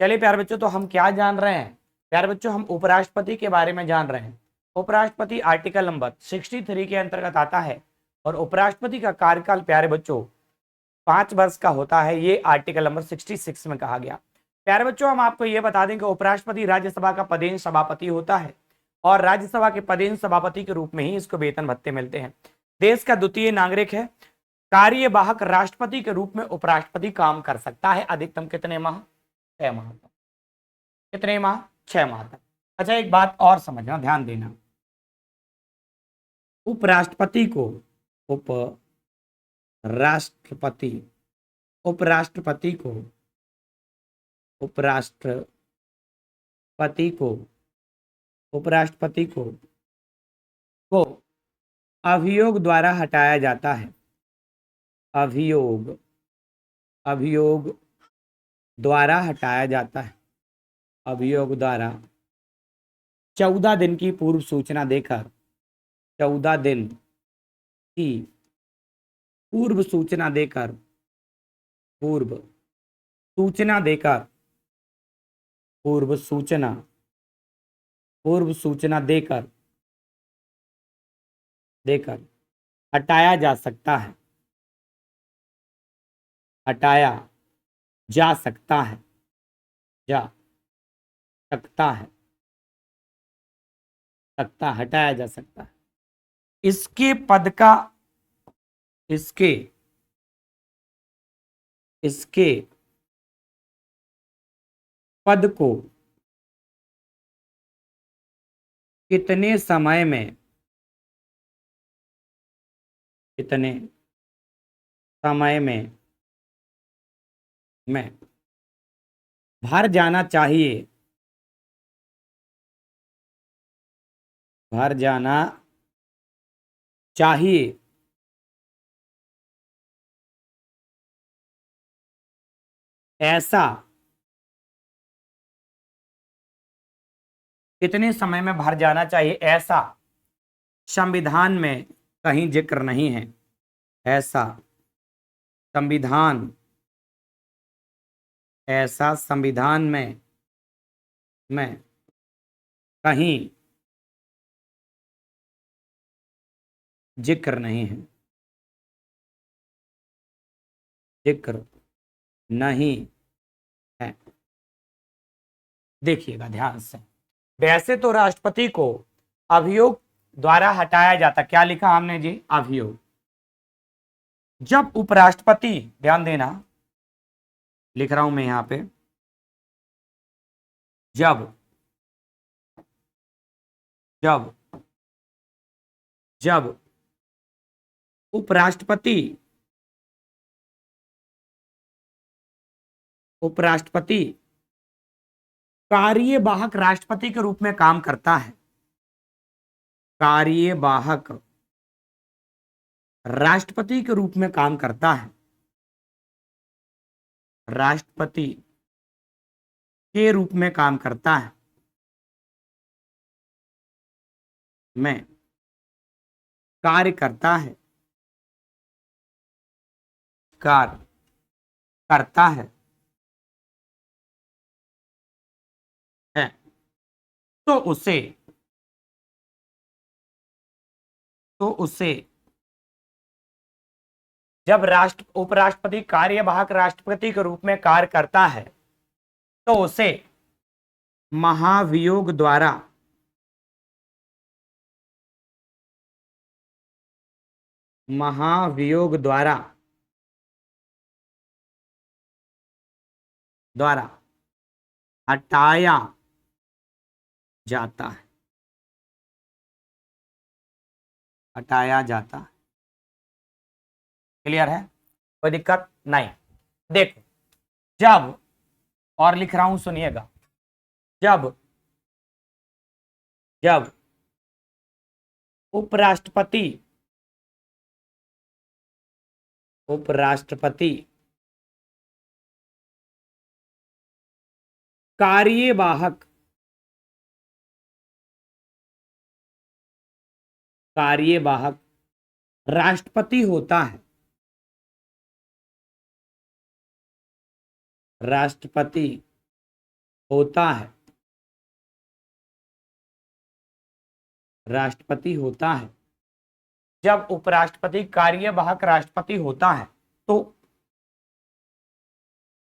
चलिए प्यारे बच्चों, तो हम क्या जान रहे हैं? प्यारे बच्चों, हम उपराष्ट्रपति के बारे में जान रहे हैं। उपराष्ट्रपति आर्टिकल नंबर 63 के अंतर्गत आता है और उपराष्ट्रपति का कार्यकाल प्यारे बच्चों 5 वर्ष का होता है। ये आर्टिकल नंबर 66 में कहा गया। प्यारे बच्चों, हम आपको ये बता दें कि उपराष्ट्रपति राज्यसभा का पदेन सभापति होता है और राज्यसभा के पदेन सभापति के रूप में ही इसको वेतन भत्ते मिलते हैं। देश का द्वितीय नागरिक है। कार्यवाहक राष्ट्रपति के रूप में उपराष्ट्रपति काम कर सकता है अधिकतम कितने माह? 6 माह तक। कितने माह? 6 माह तक। अच्छा, एक बात और समझना, ध्यान देना। उपराष्ट्रपति को उपराष्ट्रपति उपराष्ट्रपति को उपराष्ट्रपति को उपराष्ट्रपति को अभियोग द्वारा हटाया जाता है। अभियोग द्वारा हटाया जाता है। अभियोग द्वारा 14 दिन की पूर्व सूचना देकर 14 दिन की पूर्व सूचना देकर पूर्व सूचना देकर हटाया जा सकता है। हटाया जा सकता है। हटाया जा सकता है। इसके पद को कितने समय में भर जाना चाहिए। ऐसा कितने समय में भर जाना चाहिए, ऐसा संविधान में कहीं जिक्र नहीं है। ऐसा संविधान में कहीं जिक्र नहीं है। देखिएगा ध्यान से। वैसे तो राष्ट्रपति को अभियोग द्वारा हटाया जाता, क्या लिखा हमने जी? अभियोग। जब उपराष्ट्रपति, ध्यान देना, लिख रहा हूं मैं यहां पे, जब उपराष्ट्रपति कार्यवाहक राष्ट्रपति के रूप में काम करता है। कार्यवाहक राष्ट्रपति के रूप में काम करता है। राष्ट्रपति के रूप में काम करता है। में कार्य करता है। है तो उसे जब उपराष्ट्रपति कार्यवाहक राष्ट्रपति के रूप में कार्य करता है तो उसे महाभियोग द्वारा हटाया जाता है। क्लियर है? कोई दिक्कत नहीं। देखो, जब, और लिख रहा हूं सुनिएगा, जब उपराष्ट्रपति कार्यवाहक राष्ट्रपति होता है। राष्ट्रपति होता है, राष्ट्रपति होता है। जब उपराष्ट्रपति कार्यवाहक राष्ट्रपति होता है तो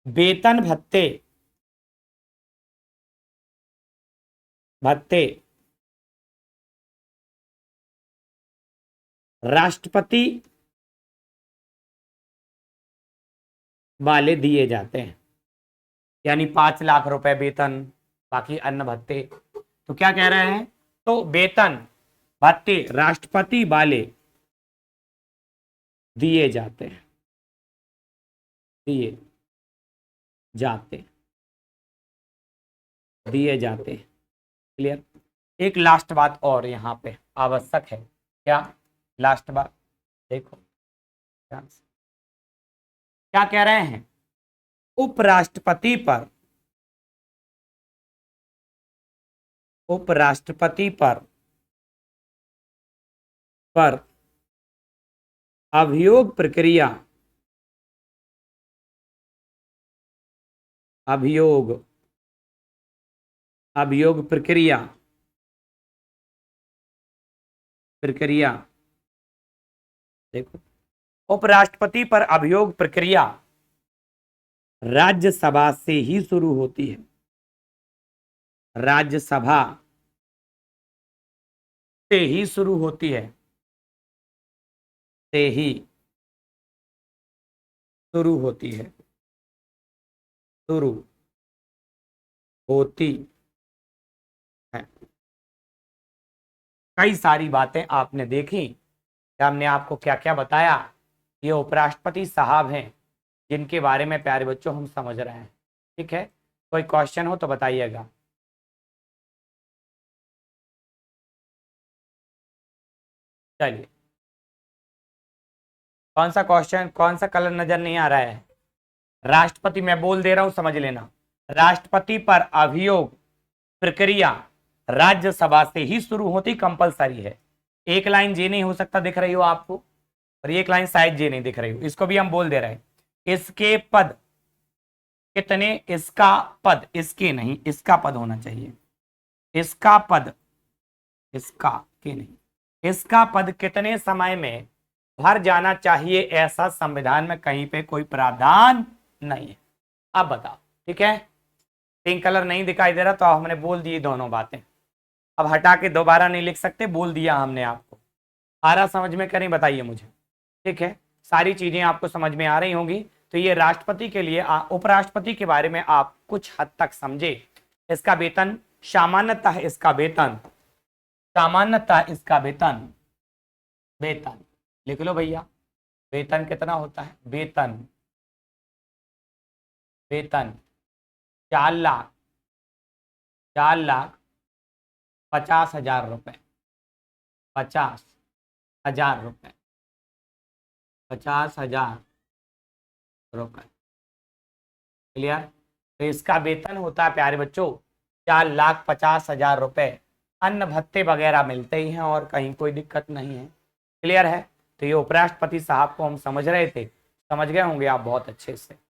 वेतन भत्ते भत्ते राष्ट्रपति वाले दिए जाते हैं, यानी 5 लाख रुपए वेतन, बाकी अन्य भत्ते। तो क्या कह रहे हैं, तो वेतन भत्ते राष्ट्रपति वाले दिए जाते हैं, दिए जाते दिए जाते क्लियर। एक लास्ट बात और यहाँ पे आवश्यक है, क्या लास्ट बात, देखो ध्यान से। क्या कह रहे हैं, उपराष्ट्रपति पर पर अभियोग प्रक्रिया अभियोग प्रक्रिया देखो, उपराष्ट्रपति पर अभियोग प्रक्रिया राज्यसभा से ही शुरू होती है, राज्यसभा से ही शुरू होती है, से ही शुरू होती है, शुरू होती है। कई सारी बातें आपने देखी, हमने आपको क्या क्या बताया। ये उपराष्ट्रपति साहब हैं जिनके बारे में प्यारे बच्चों हम समझ रहे हैं। ठीक है, कोई क्वेश्चन हो तो बताइएगा। चलिए, कौन सा क्वेश्चन, कौन सा कलर नजर नहीं आ रहा है। राष्ट्रपति, मैं बोल दे रहा हूं समझ लेना, राष्ट्रपति पर अभियोग प्रक्रिया राज्यसभा से ही शुरू होती, कंपलसरी है। एक लाइन जे नहीं हो सकता, दिख रही हो आपको, और एक लाइन शायद जे नहीं दिख रही हो, इसको भी हम बोल दे रहे हैं। इसके पद कितने, इसका पद, इसके नहीं, इसका पद होना चाहिए, इसका पद, इसका के नहीं, इसका पद कितने समय में भर जाना चाहिए, ऐसा संविधान में कहीं पे कोई प्रावधान नहीं है। अब बताओ, ठीक है। पिंक कलर नहीं दिखाई दे रहा तो हमने बोल दिए दोनों बातें, अब हटा के दोबारा नहीं लिख सकते, बोल दिया हमने आपको। आ रहा समझ में, करें बताइए मुझे। ठीक है, सारी चीजें आपको समझ में आ रही होंगी। तो ये राष्ट्रपति के लिए, उपराष्ट्रपति के बारे में आप कुछ हद तक समझे। इसका वेतन सामान्यतः, इसका वेतन सामान्यतः, इसका वेतन, वेतन लिख लो भैया, वेतन कितना होता है, वेतन 4,50,000 रुपए, 50,000 रुपए, 50,000 रुपए, क्लियर। तो इसका वेतन होता है प्यारे बच्चों 4,50,000 रुपए। अन्य भत्ते वगैरह मिलते ही हैं और कहीं कोई दिक्कत नहीं है, क्लियर है। तो ये उपराष्ट्रपति साहब को हम समझ रहे थे, समझ गए होंगे आप बहुत अच्छे से।